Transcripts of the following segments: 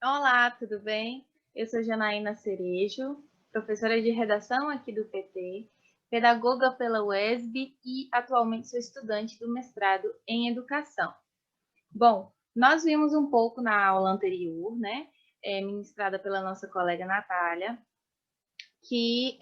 Olá, tudo bem? Eu sou Janaína Cerejo, professora de redação aqui do PT, pedagoga pela UESB e atualmente sou estudante do mestrado em educação. Bom, nós vimos um pouco na aula anterior, né, ministrada pela nossa colega Natália, que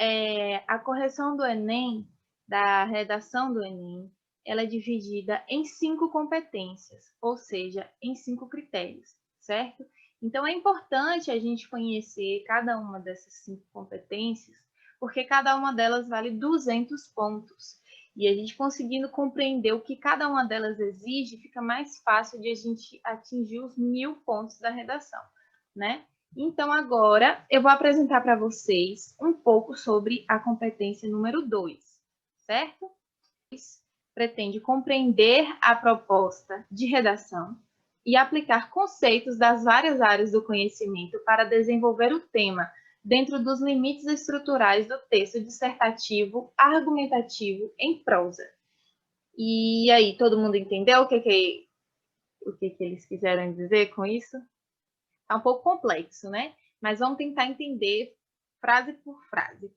a correção do Enem, da redação do Enem, ela é dividida em 5 competências, ou seja, em 5 critérios, certo? Então, é importante a gente conhecer cada uma dessas 5 competências, porque cada uma delas vale 200 pontos. E a gente conseguindo compreender o que cada uma delas exige, fica mais fácil de a gente atingir os 1000 pontos da redação, né? Então, agora eu vou apresentar para vocês um pouco sobre a competência número 2, certo? Pretende compreender a proposta de redação e aplicar conceitos das várias áreas do conhecimento para desenvolver o tema dentro dos limites estruturais do texto dissertativo argumentativo em prosa. E aí, todo mundo entendeu o que eles quiseram dizer com isso? É um pouco complexo, né? Mas vamos tentar entender frase por frase.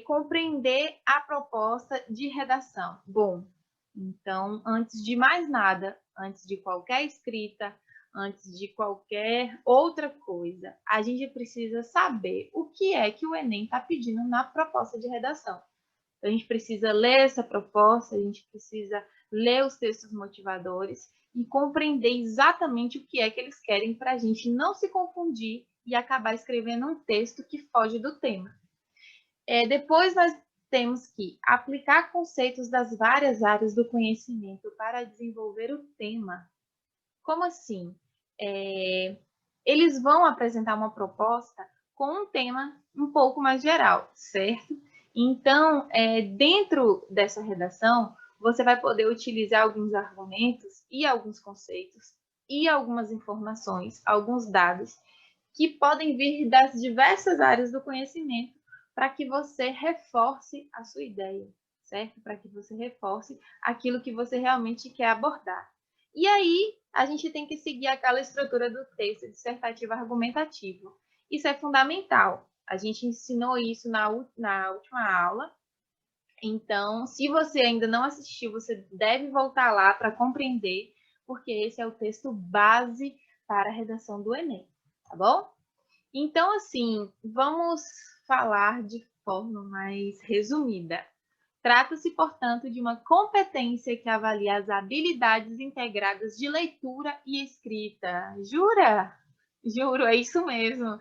Compreender a proposta de redação. Bom, então, antes de mais nada, antes de qualquer escrita, antes de qualquer outra coisa, a gente precisa saber o que é que o Enem está pedindo na proposta de redação. A gente precisa ler essa proposta, a gente precisa ler os textos motivadores e compreender exatamente o que é que eles querem para a gente não se confundir e acabar escrevendo um texto que foge do tema. Depois nós temos que aplicar conceitos das várias áreas do conhecimento para desenvolver o tema. Como assim? Eles vão apresentar uma proposta com um tema um pouco mais geral, certo? Então, dentro dessa redação, você vai poder utilizar alguns argumentos e alguns conceitos e algumas informações, alguns dados que podem vir das diversas áreas do conhecimento para que você reforce a sua ideia, certo? Para que você reforce aquilo que você realmente quer abordar. E aí, a gente tem que seguir aquela estrutura do texto dissertativo argumentativo. Isso é fundamental. A gente ensinou isso na última aula. Então, se você ainda não assistiu, você deve voltar lá para compreender, porque esse é o texto base para a redação do Enem, tá bom? Então, assim, vamos falar de forma mais resumida. Trata-se, portanto, de uma competência que avalia as habilidades integradas de leitura e escrita. Jura? Juro, é isso mesmo.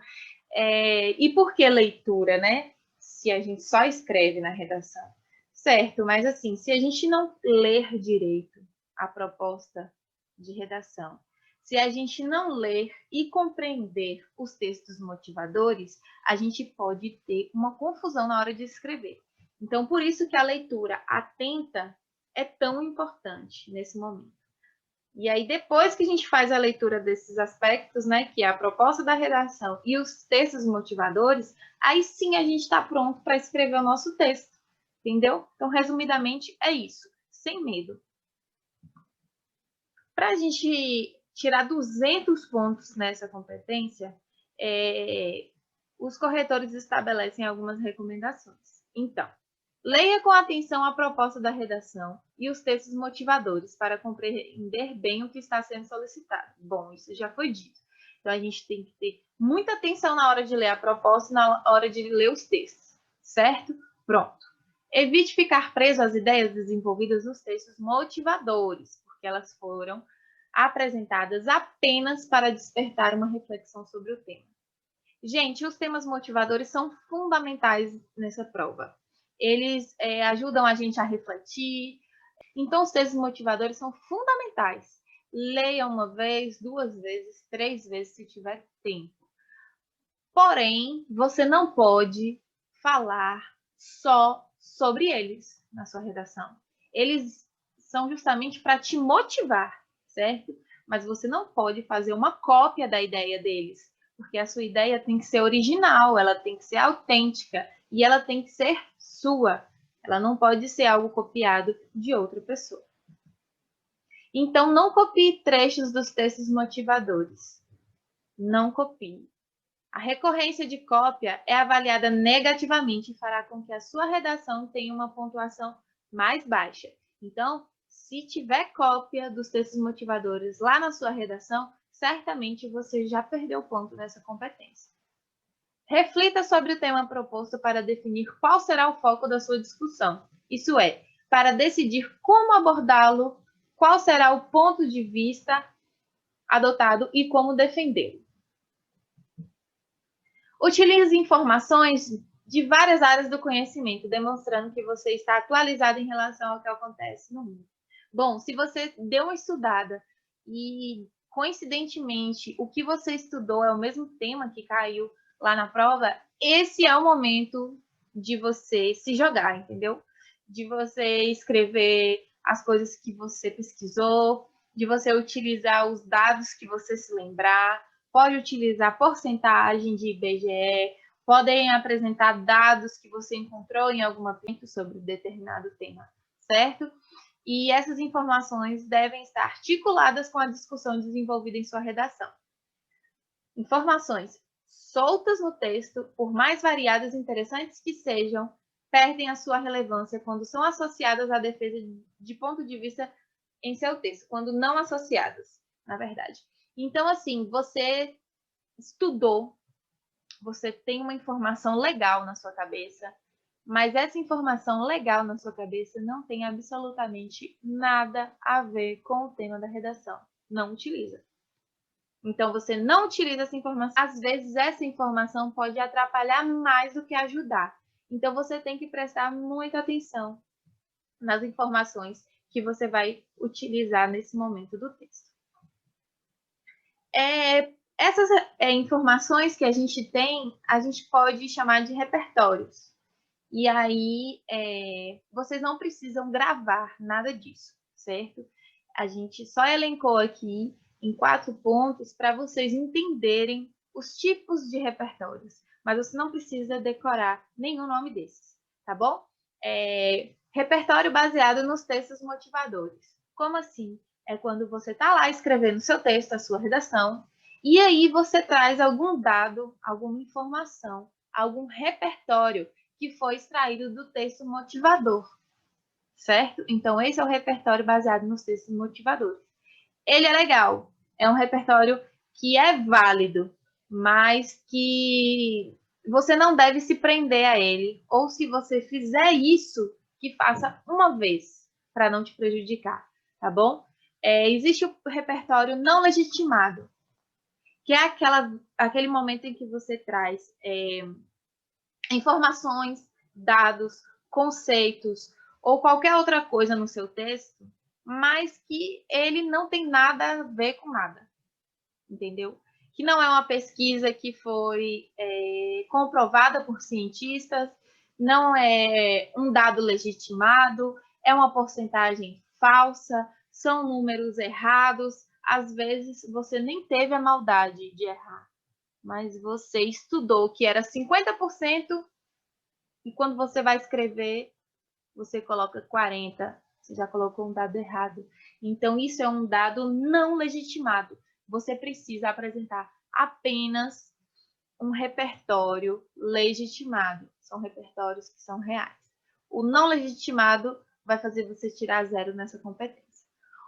E por que leitura, né? Se a gente só escreve na redação. Certo, mas assim, se a gente não ler direito a proposta de redação, se a gente não ler e compreender os textos motivadores, a gente pode ter uma confusão na hora de escrever. Então, por isso que a leitura atenta é tão importante nesse momento. E aí, depois que a gente faz a leitura desses aspectos, né, que é a proposta da redação e os textos motivadores, aí sim a gente está pronto para escrever o nosso texto, entendeu? Então, resumidamente, é isso, sem medo. Para a gente tirar 200 pontos nessa competência, os corretores estabelecem algumas recomendações. Então, leia com atenção a proposta da redação e os textos motivadores para compreender bem o que está sendo solicitado. Bom, isso já foi dito. Então, a gente tem que ter muita atenção na hora de ler a proposta e na hora de ler os textos, certo? Pronto. Evite ficar preso às ideias desenvolvidas nos textos motivadores, porque elas foram apresentadas apenas para despertar uma reflexão sobre o tema. Gente, os temas motivadores são fundamentais nessa prova. Eles ajudam a gente a refletir. Então, os textos motivadores são fundamentais. Leia uma vez, 2 vezes, 3 vezes, se tiver tempo. Porém, você não pode falar só sobre eles na sua redação. Eles são justamente para te motivar, certo? Mas você não pode fazer uma cópia da ideia deles, porque a sua ideia tem que ser original, ela tem que ser autêntica e ela tem que ser sua. Ela não pode ser algo copiado de outra pessoa. Então, não copie trechos dos textos motivadores. não copie. A recorrência de cópia é avaliada negativamente e fará com que a sua redação tenha uma pontuação mais baixa. Então, se tiver cópia dos textos motivadores lá na sua redação, certamente você já perdeu ponto nessa competência. Reflita sobre o tema proposto para definir qual será o foco da sua discussão. Isso é, para decidir como abordá-lo, qual será o ponto de vista adotado e como defendê-lo. Utilize informações de várias áreas do conhecimento, demonstrando que você está atualizado em relação ao que acontece no mundo. Bom, se você deu uma estudada e, coincidentemente, o que você estudou é o mesmo tema que caiu lá na prova, esse é o momento de você se jogar, entendeu? De você escrever as coisas que você pesquisou, de você utilizar os dados que você se lembrar, pode utilizar porcentagem de IBGE, podem apresentar dados que você encontrou em algum momento sobre determinado tema, certo? E essas informações devem estar articuladas com a discussão desenvolvida em sua redação. Informações soltas no texto, por mais variadas e interessantes que sejam, perdem a sua relevância quando são associadas à defesa de ponto de vista em seu texto, quando não associadas, na verdade. Então, assim, você estudou, você tem uma informação legal na sua cabeça, mas essa informação legal na sua cabeça não tem absolutamente nada a ver com o tema da redação. Não utiliza. Então, você não utiliza essa informação. Às vezes, essa informação pode atrapalhar mais do que ajudar. Então, você tem que prestar muita atenção nas informações que você vai utilizar nesse momento do texto. Essas informações que a gente tem, a gente pode chamar de repertórios. E aí, vocês não precisam gravar nada disso, certo? A gente só elencou aqui em 4 pontos para vocês entenderem os tipos de repertórios, mas você não precisa decorar nenhum nome desses, tá bom? Repertório baseado nos textos motivadores. Como assim? É quando você está lá escrevendo seu texto, a sua redação, e aí você traz algum dado, alguma informação, algum repertório que foi extraído do texto motivador, certo? Então, esse é o repertório baseado nos textos motivadores. Ele é legal, é um repertório que é válido, mas que você não deve se prender a ele, ou se você fizer isso, que faça uma vez, para não te prejudicar, tá bom? Existe o repertório não legitimado, que é aquele momento em que você traz informações, dados, conceitos ou qualquer outra coisa no seu texto, mas que ele não tem nada a ver com nada, entendeu? Que não é uma pesquisa que foi comprovada por cientistas, não é um dado legitimado, é uma porcentagem falsa, são números errados. Às vezes você nem teve a maldade de errar, mas você estudou que era 50%, e quando você vai escrever, você coloca 40%, você já colocou um dado errado. Então, isso é um dado não legitimado. Você precisa apresentar apenas um repertório legitimado. São repertórios que são reais. O não legitimado vai fazer você tirar 0 nessa competência.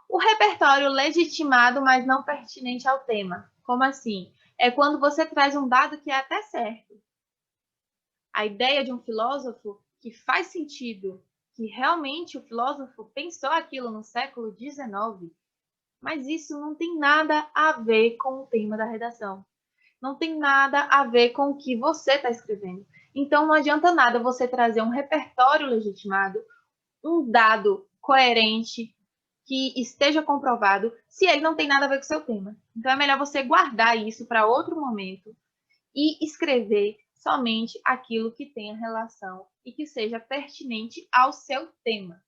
O repertório legitimado, mas não pertinente ao tema. Como assim? É quando você traz um dado que é até certo. A ideia de um filósofo que faz sentido, que realmente o filósofo pensou aquilo no século XIX, mas isso não tem nada a ver com o tema da redação. Não tem nada a ver com o que você está escrevendo. Então, não adianta nada você trazer um repertório legitimado, um dado coerente, que esteja comprovado, se ele não tem nada a ver com o seu tema. Então, é melhor você guardar isso para outro momento e escrever somente aquilo que tenha relação e que seja pertinente ao seu tema.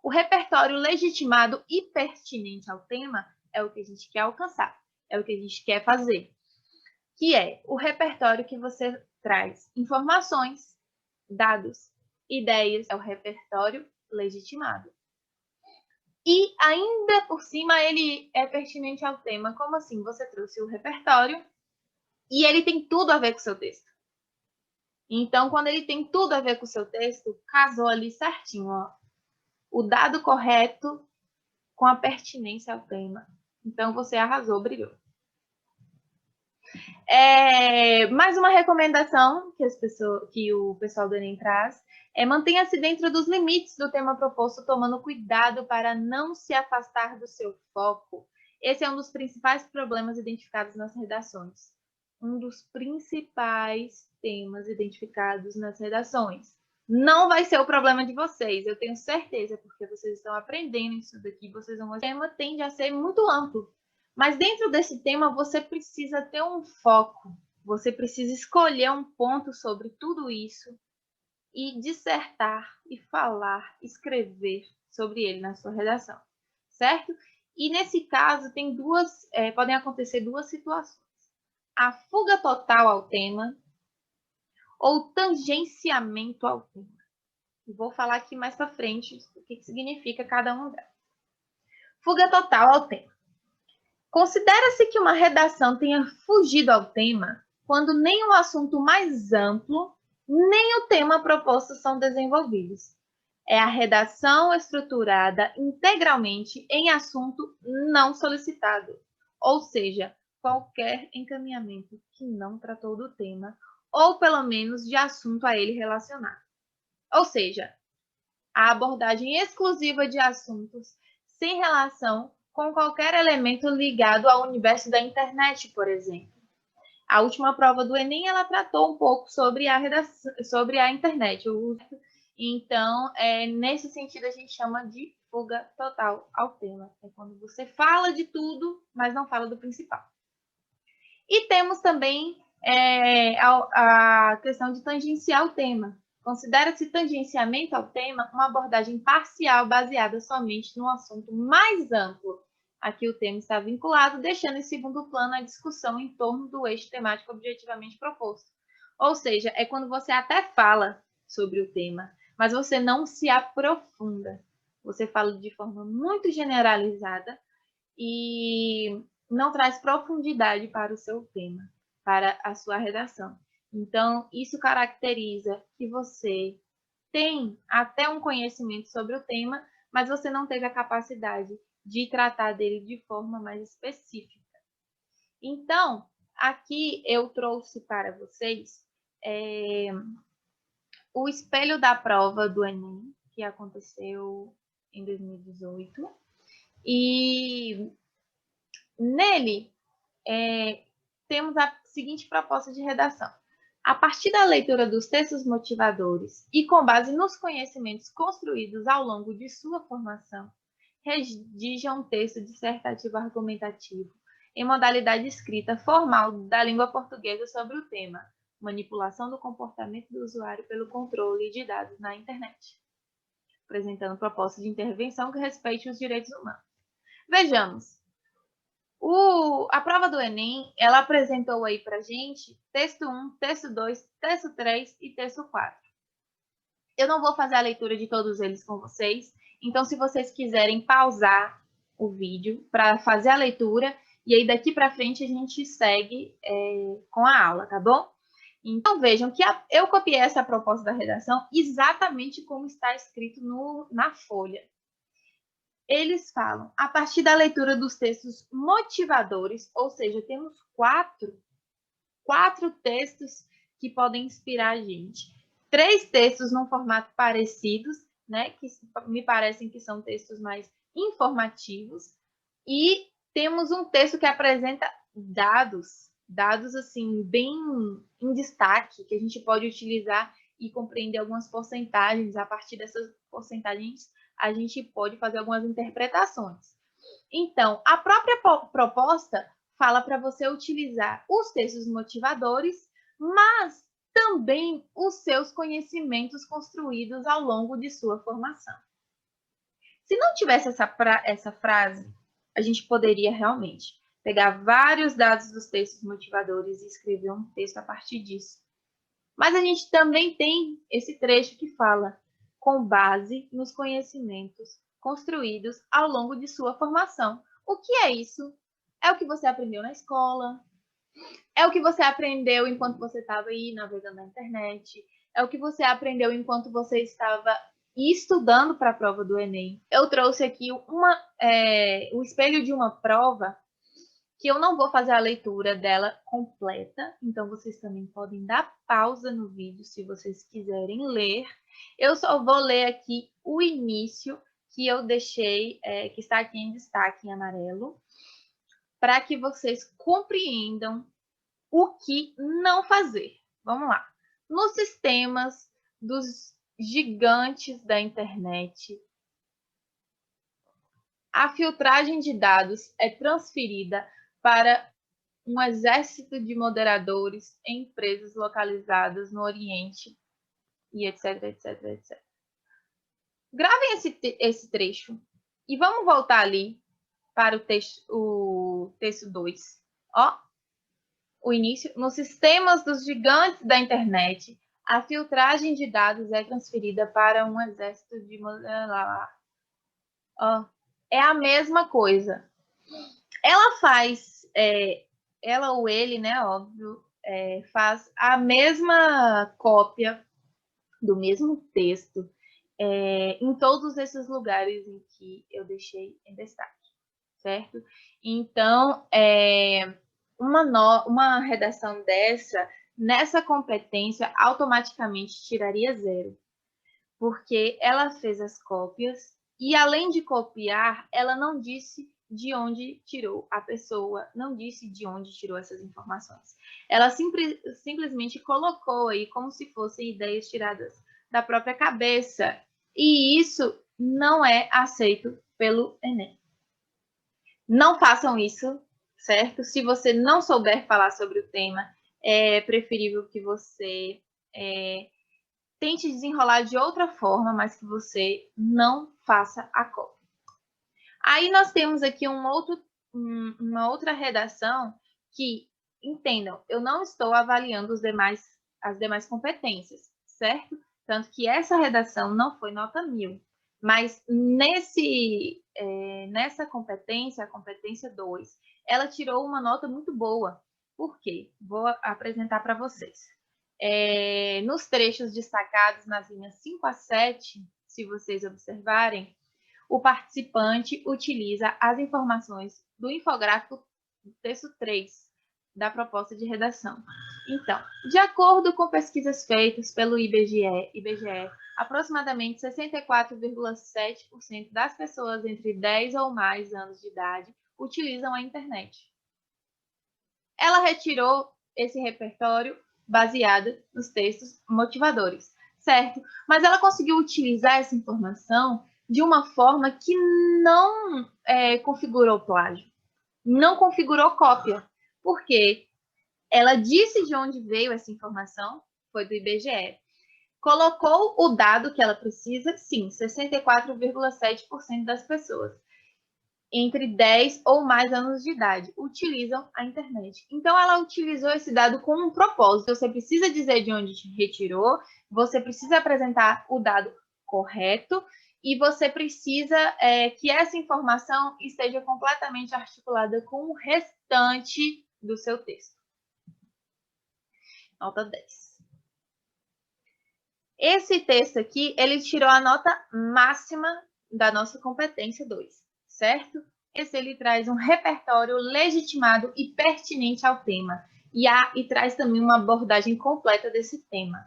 O repertório legitimado e pertinente ao tema é o que a gente quer alcançar, é o que a gente quer fazer, que é o repertório que você traz informações, dados, ideias, é o repertório legitimado. E ainda por cima ele é pertinente ao tema. Como assim? Você trouxe o repertório E ele tem tudo a ver com o seu texto. Então, quando ele tem tudo a ver com o seu texto, casou ali certinho, ó. O dado correto com a pertinência ao tema. Então, você arrasou, brilhou. Mais uma recomendação que o pessoal do Enem traz é mantenha-se dentro dos limites do tema proposto, tomando cuidado para não se afastar do seu foco. Esse é um dos principais problemas identificados nas redações. Um dos principais temas identificados nas redações. Não vai ser o problema de vocês, eu tenho certeza, porque vocês estão aprendendo isso daqui, vocês vão... O tema tende a ser muito amplo. Mas dentro desse tema, você precisa ter um foco. Você precisa escolher um ponto sobre tudo isso e dissertar e falar, escrever sobre ele na sua redação, certo? E nesse caso, podem acontecer duas situações. A fuga total ao tema ou tangenciamento ao tema. Vou falar aqui mais para frente o que significa cada uma delas. Fuga total ao tema. Considera-se que uma redação tenha fugido ao tema quando nem o assunto mais amplo, nem o tema proposto são desenvolvidos. É a redação estruturada integralmente em assunto não solicitado, ou seja, qualquer encaminhamento que não tratou do tema, ou pelo menos de assunto a ele relacionado. Ou seja, a abordagem exclusiva de assuntos sem relação com qualquer elemento ligado ao universo da internet, por exemplo. A última prova do Enem, ela tratou um pouco sobre a internet. Então, nesse sentido, a gente chama de fuga total ao tema. É quando você fala de tudo, mas não fala do principal. E temos também a questão de tangenciar o tema. Considera-se tangenciamento ao tema uma abordagem parcial baseada somente no assunto mais amplo a que o tema está vinculado, deixando em segundo plano a discussão em torno do eixo temático objetivamente proposto. Ou seja, é quando você até fala sobre o tema, mas você não se aprofunda. Você fala de forma muito generalizada e não traz profundidade para o seu tema, para a sua redação. Então, isso caracteriza que você tem até um conhecimento sobre o tema, mas você não teve a capacidade de tratar dele de forma mais específica. Então, aqui eu trouxe para vocês o espelho da prova do Enem, que aconteceu em 2018. E nele, temos a seguinte proposta de redação. A partir da leitura dos textos motivadores e com base nos conhecimentos construídos ao longo de sua formação, redija um texto dissertativo argumentativo em modalidade escrita formal da língua portuguesa sobre o tema manipulação do comportamento do usuário pelo controle de dados na internet, apresentando proposta de intervenção que respeite os direitos humanos. Vejamos. A prova do Enem, ela apresentou aí para a gente texto 1, texto 2, texto 3 e texto 4. Eu não vou fazer a leitura de todos eles com vocês, então se vocês quiserem pausar o vídeo para fazer a leitura, e aí daqui para frente a gente segue com a aula, tá bom? Então vejam que eu copiei essa proposta da redação exatamente como está escrito na folha. Eles falam, a partir da leitura dos textos motivadores, ou seja, temos quatro textos que podem inspirar a gente. 3 textos num formato parecidos, né, que me parecem que são textos mais informativos, e temos um texto que apresenta dados assim, bem em destaque, que a gente pode utilizar e compreender algumas porcentagens. A partir dessas porcentagens, a gente pode fazer algumas interpretações. Então, a própria proposta fala para você utilizar os textos motivadores, mas também os seus conhecimentos construídos ao longo de sua formação. Se não tivesse essa frase, a gente poderia realmente pegar vários dados dos textos motivadores e escrever um texto a partir disso. Mas a gente também tem esse trecho que fala com base nos conhecimentos construídos ao longo de sua formação. O que é isso? É o que você aprendeu na escola, É o que você aprendeu enquanto você estava aí navegando na internet. É o que você aprendeu enquanto você estava estudando para a prova do Enem. Eu trouxe aqui o espelho de uma prova que eu não vou fazer a leitura dela completa, então vocês também podem dar pausa no vídeo se vocês quiserem ler. Eu só vou ler aqui o início que eu deixei, que está aqui em destaque em amarelo, para que vocês compreendam o que não fazer. Vamos lá. Nos sistemas dos gigantes da internet, a filtragem de dados é transferida para um exército de moderadores em empresas localizadas no Oriente e etc, etc, etc. Gravem esse trecho e vamos voltar ali para o texto 2. Ó, o início. Nos sistemas dos gigantes da internet, a filtragem de dados é transferida para um exército de moderadores. Ó, é a mesma coisa. Ela faz... ela ou ele, né, óbvio, faz a mesma cópia do mesmo texto em todos esses lugares em que eu deixei em destaque, certo? Então, uma redação nessa competência, automaticamente tiraria 0, porque ela fez as cópias e, além de copiar, ela não disse de onde tirou a pessoa, não disse de onde tirou essas informações. Ela simplesmente colocou aí como se fossem ideias tiradas da própria cabeça. E isso não é aceito pelo Enem. Não façam isso, certo? Se você não souber falar sobre o tema, é preferível que você tente desenrolar de outra forma, mas que você não faça a cópia. Aí nós temos aqui uma outra redação que, entendam, eu não estou avaliando as demais competências, certo? Tanto que essa redação não foi nota 1000, mas nessa competência, a competência 2, ela tirou uma nota muito boa. Por quê? Vou apresentar para vocês. Nos trechos destacados nas linhas 5 a 7, se vocês observarem, o participante utiliza as informações do infográfico do texto 3 da proposta de redação. Então, de acordo com pesquisas feitas pelo IBGE, aproximadamente 64,7% das pessoas entre 10 ou mais anos de idade utilizam a internet. Ela retirou esse repertório baseado nos textos motivadores, certo? Mas ela conseguiu utilizar essa informação de uma forma que não configurou plágio, não configurou cópia, porque ela disse de onde veio essa informação, foi do IBGE. Colocou o dado que ela precisa, sim, 64,7% das pessoas entre 10 ou mais anos de idade utilizam a internet. Então, ela utilizou esse dado com um propósito. Você precisa dizer de onde retirou, você precisa apresentar o dado correto e você precisa que essa informação esteja completamente articulada com o restante do seu texto. Nota 10. Esse texto aqui, ele tirou a nota máxima da nossa competência 2, certo? Esse ele traz um repertório legitimado e pertinente ao tema e traz também uma abordagem completa desse tema.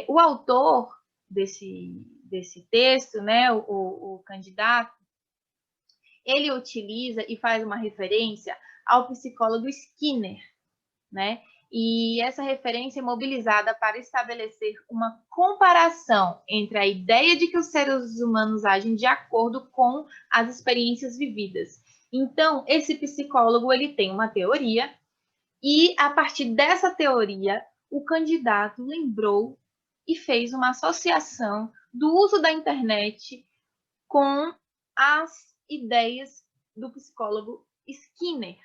O autor desse texto, né, o candidato, ele utiliza e faz uma referência ao psicólogo Skinner, né? E essa referência é mobilizada para estabelecer uma comparação entre a ideia de que os seres humanos agem de acordo com as experiências vividas. Então, esse psicólogo ele tem uma teoria e, a partir dessa teoria, o candidato lembrou e fez uma associação do uso da internet com as ideias do psicólogo Skinner.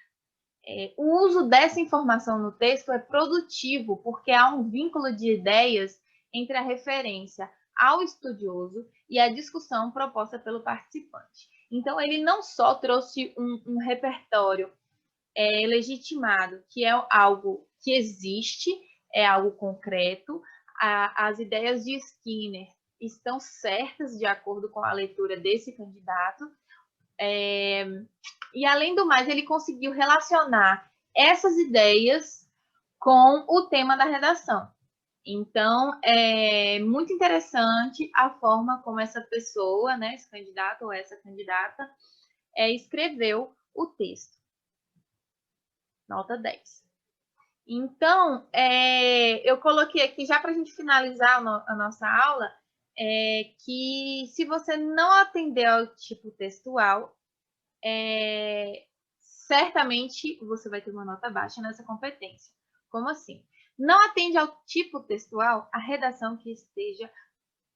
O uso dessa informação no texto é produtivo porque há um vínculo de ideias entre a referência ao estudioso e a discussão proposta pelo participante. Então, ele não só trouxe um repertório é legitimado, que é algo que existe, é algo concreto. As ideias de Skinner estão certas de acordo com a leitura desse candidato. E, além do mais, ele conseguiu relacionar essas ideias com o tema da redação. Então, é muito interessante a forma como essa pessoa, né, esse candidato ou essa candidata, escreveu o texto. Nota 10. Então, eu coloquei aqui, já para a gente finalizar a nossa aula, que se você não atender ao tipo textual, certamente você vai ter uma nota baixa nessa competência. Como assim? Não atende ao tipo textual a redação que esteja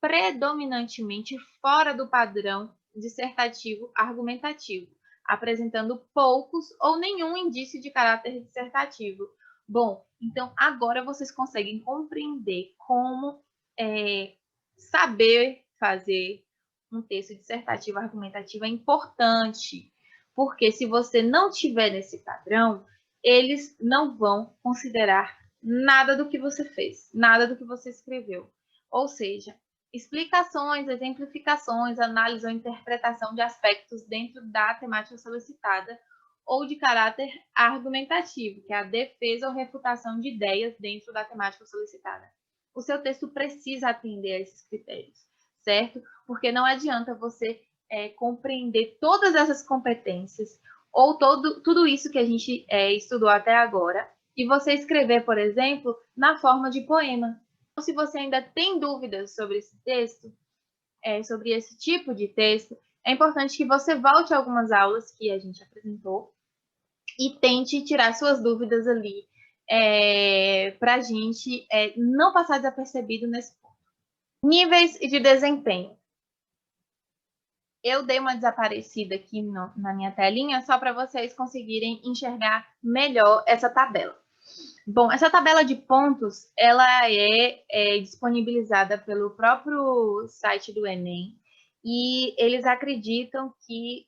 predominantemente fora do padrão dissertativo argumentativo, apresentando poucos ou nenhum indício de caráter dissertativo. Bom, então agora vocês conseguem compreender como saber fazer um texto dissertativo argumentativo é importante, porque se você não tiver nesse padrão, eles não vão considerar nada do que você fez, nada do que você escreveu. Ou seja, explicações, exemplificações, análise ou interpretação de aspectos dentro da temática solicitada ou de caráter argumentativo, que é a defesa ou refutação de ideias dentro da temática solicitada. O seu texto precisa atender a esses critérios, certo? Porque não adianta você compreender todas essas competências ou tudo isso que a gente estudou até agora e você escrever, por exemplo, na forma de poema. Então, se você ainda tem dúvidas sobre esse texto, sobre esse tipo de texto, é importante que você volte a algumas aulas que a gente apresentou e tente tirar suas dúvidas ali para a gente não passar desapercebido nesse ponto. Níveis de desempenho. Eu dei uma desaparecida aqui na minha telinha só para vocês conseguirem enxergar melhor essa tabela. Bom, essa tabela de pontos, ela é disponibilizada pelo próprio site do Enem e eles acreditam que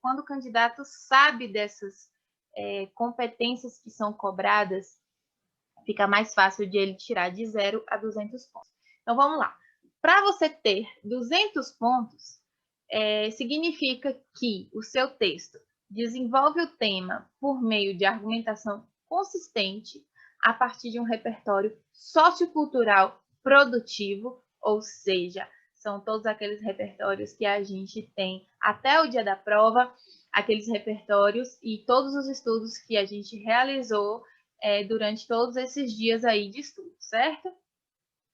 quando o candidato sabe dessas competências que são cobradas, fica mais fácil de ele tirar de 0 a 200 pontos. Então, vamos lá. Para você ter 200 pontos, significa que o seu texto desenvolve o tema por meio de argumentação consistente a partir de um repertório sociocultural produtivo, ou seja, são todos aqueles repertórios que a gente tem até o dia da prova, aqueles repertórios e todos os estudos que a gente realizou durante todos esses dias aí de estudo, certo?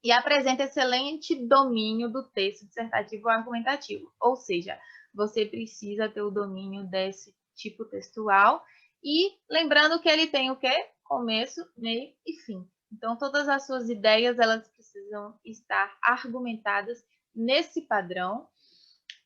E apresenta excelente domínio do texto dissertativo ou argumentativo, ou seja, você precisa ter o domínio desse tipo textual e lembrando que ele tem o quê? Começo, meio e fim. Então, todas as suas ideias, elas precisam estar argumentadas nesse padrão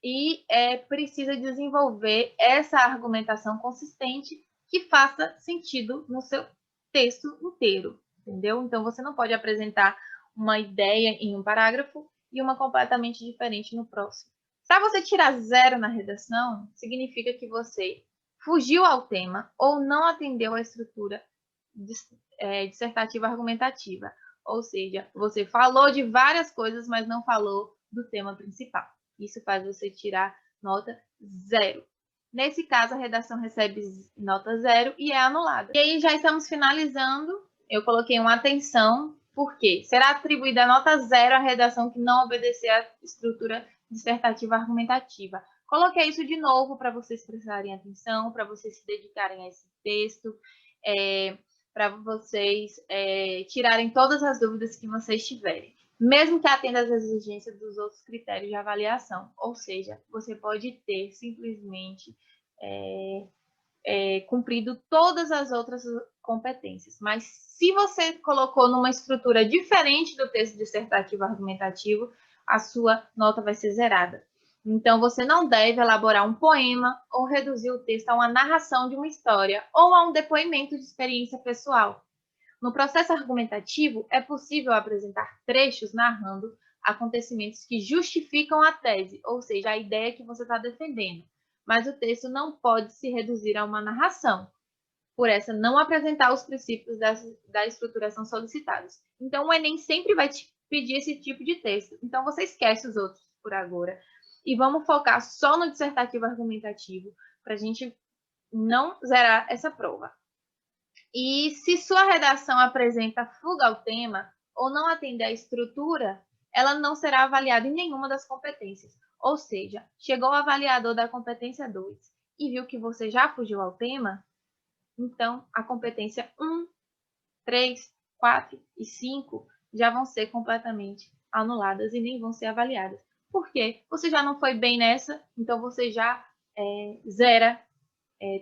e precisa desenvolver essa argumentação consistente que faça sentido no seu texto inteiro, entendeu? Então, você não pode apresentar uma ideia em um parágrafo e uma completamente diferente no próximo. Para você tirar 0 na redação, significa que você fugiu ao tema ou não atendeu à estrutura dissertativa argumentativa. Ou seja, você falou de várias coisas, mas não falou do tema principal. Isso faz você tirar nota 0. Nesse caso, a redação recebe nota 0 e é anulada. E aí já estamos finalizando. Eu coloquei uma atenção, porque será atribuída nota 0 à redação que não obedecer à estrutura dissertativa argumentativa. Coloquei isso de novo para vocês prestarem atenção, para vocês se dedicarem a esse texto, para vocês tirarem todas as dúvidas que vocês tiverem, mesmo que atenda às exigências dos outros critérios de avaliação. Ou seja, você pode ter simplesmente cumprido todas as outras competências, mas se você colocou numa estrutura diferente do texto dissertativo argumentativo, a sua nota vai ser zerada. Então, você não deve elaborar um poema ou reduzir o texto a uma narração de uma história ou a um depoimento de experiência pessoal. No processo argumentativo, é possível apresentar trechos narrando acontecimentos que justificam a tese, ou seja, a ideia que você está defendendo, mas o texto não pode se reduzir a uma narração. por essa não apresentar os princípios da estruturação solicitados. Então, o Enem sempre vai te pedir esse tipo de texto. Então, você esquece os outros por agora. E vamos focar só no dissertativo argumentativo, para a gente não zerar essa prova. E se sua redação apresenta fuga ao tema ou não atender à estrutura, ela não será avaliada em nenhuma das competências. Ou seja, chegou o avaliador da competência 2 e viu que você já fugiu ao tema, então a competência 1, 3, 4 e 5 já vão ser completamente anuladas e nem vão ser avaliadas. Por quê? Você já não foi bem nessa, então você já zera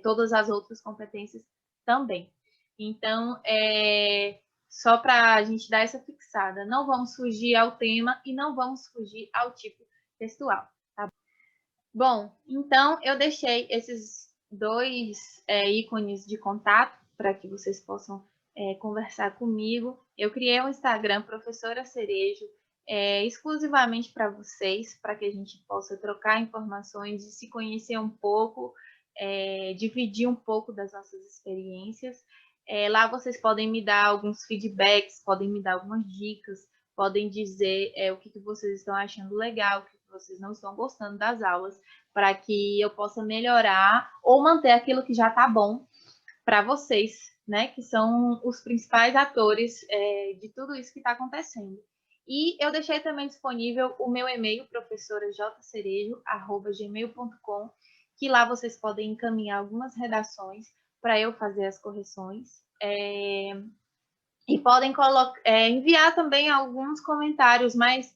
todas as outras competências também. Então, só para a gente dar essa fixada, não vamos fugir ao tema e não vamos fugir ao tipo textual. Tá? Bom, então eu deixei esses dois ícones de contato para que vocês possam conversar comigo. Eu criei um Instagram, Professora Cerejo, exclusivamente para vocês, para que a gente possa trocar informações e se conhecer um pouco, dividir um pouco das nossas experiências. Lá vocês podem me dar alguns feedbacks, podem me dar algumas dicas, podem dizer o que vocês estão achando legal, o que vocês não estão gostando das aulas, para que eu possa melhorar ou manter aquilo que já está bom para vocês, né, que são os principais atores de tudo isso que está acontecendo. E eu deixei também disponível o meu e-mail, professorajcerejo@gmail.com, que lá vocês podem encaminhar algumas redações para eu fazer as correções. E podem enviar também alguns comentários mais,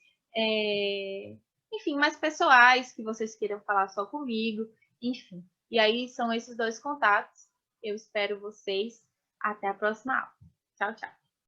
enfim, mais pessoais, que vocês queiram falar só comigo, enfim. E aí são esses dois contatos. Eu espero vocês. Até a próxima aula. Tchau, tchau.